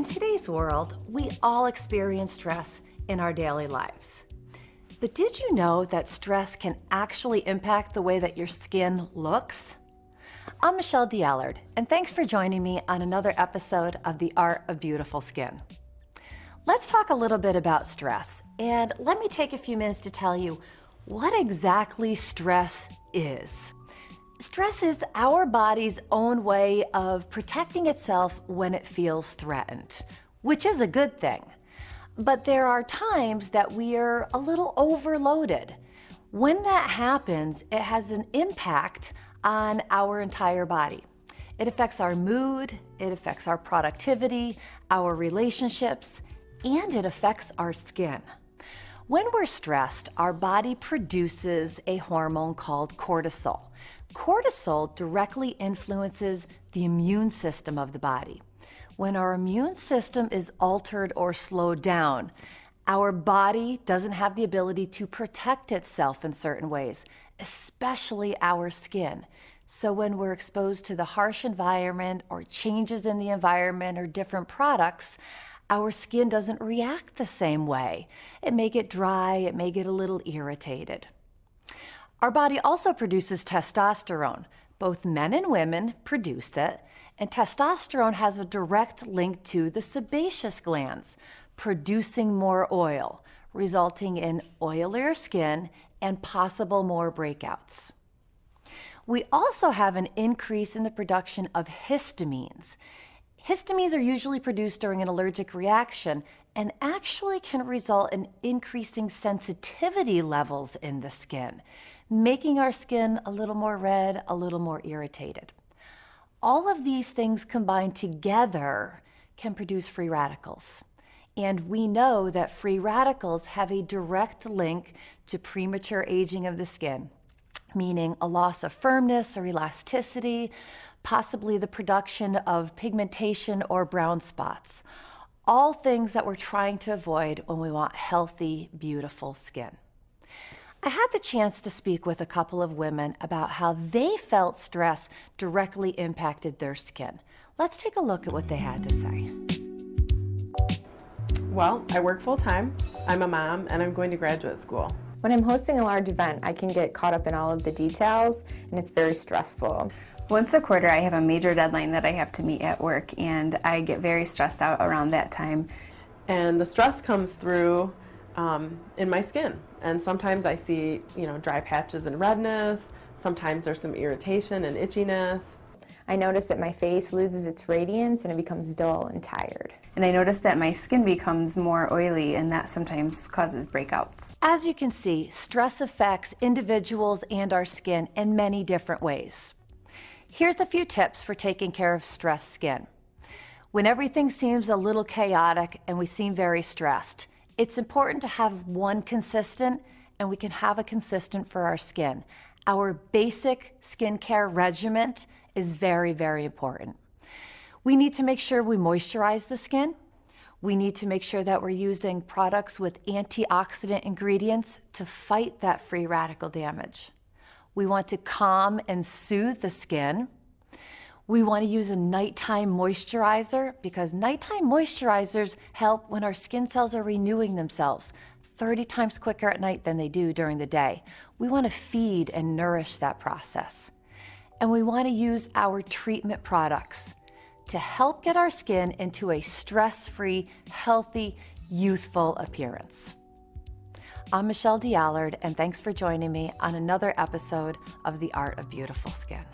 today's world, we all experience stress in our daily lives. But did you know that stress can actually impact the way that your skin looks? I'm Michelle D'Allard, and thanks for joining me on another episode of The Art of Beautiful Skin. Let's talk a little bit about stress, and let me take a few minutes to tell you what exactly stress is. Stress is our body's own way of protecting itself when it feels threatened, which is a good thing. But there are times that we are a little overloaded. When that happens, it has an impact on our entire body. It affects our mood, it affects our productivity, our relationships, and it affects our skin. When we're stressed, our body produces a hormone called cortisol. Cortisol directly influences the immune system of the body. When our immune system is altered or slowed down, our body doesn't have the ability to protect itself in certain ways, especially our skin. So when we're exposed to the harsh environment or changes in the environment or different products, our skin doesn't react the same way. It may get dry, it may get a little irritated. Our body also produces testosterone. Both men and women produce it, and testosterone has a direct link to the sebaceous glands, producing more oil, resulting in oilier skin and possible more breakouts. We also have an increase in the production of histamines. Histamines are usually produced during an allergic reaction and actually can result in increasing sensitivity levels in the skin, making our skin a little more red, a little more irritated. All of these things combined together can produce free radicals. And we know that free radicals have a direct link to premature aging of the skin, meaning a loss of firmness or elasticity, possibly the production of pigmentation or brown spots. All things that we're trying to avoid when we want healthy, beautiful skin. I had the chance to speak with a couple of women about how they felt stress directly impacted their skin. Let's take a look at what they had to say. Well, I work full-time, I'm a mom, and I'm going to graduate school. When I'm hosting a large event, I can get caught up in all of the details, and it's very stressful. Once a quarter, I have a major deadline that I have to meet at work, and I get very stressed out around that time. And the stress comes through in my skin. And sometimes I see, dry patches and redness. Sometimes there's some irritation and itchiness. I notice that my face loses its radiance and it becomes dull and tired. And I notice that my skin becomes more oily, and that sometimes causes breakouts. As you can see, stress affects individuals and our skin in many different ways. Here's a few tips for taking care of stressed skin. When everything seems a little chaotic and we seem very stressed, it's important to have one consistent, and we can have a consistent for our skin. Our basic skincare regimen is very, very important. We need to make sure we moisturize the skin. We need to make sure that we're using products with antioxidant ingredients to fight that free radical damage. We want to calm and soothe the skin. We want to use a nighttime moisturizer because nighttime moisturizers help when our skin cells are renewing themselves 30 times quicker at night than they do during the day. We want to feed and nourish that process. And we want to use our treatment products to help get our skin into a stress-free, healthy, youthful appearance. I'm Michelle D'Allard, and thanks for joining me on another episode of The Art of Beautiful Skin.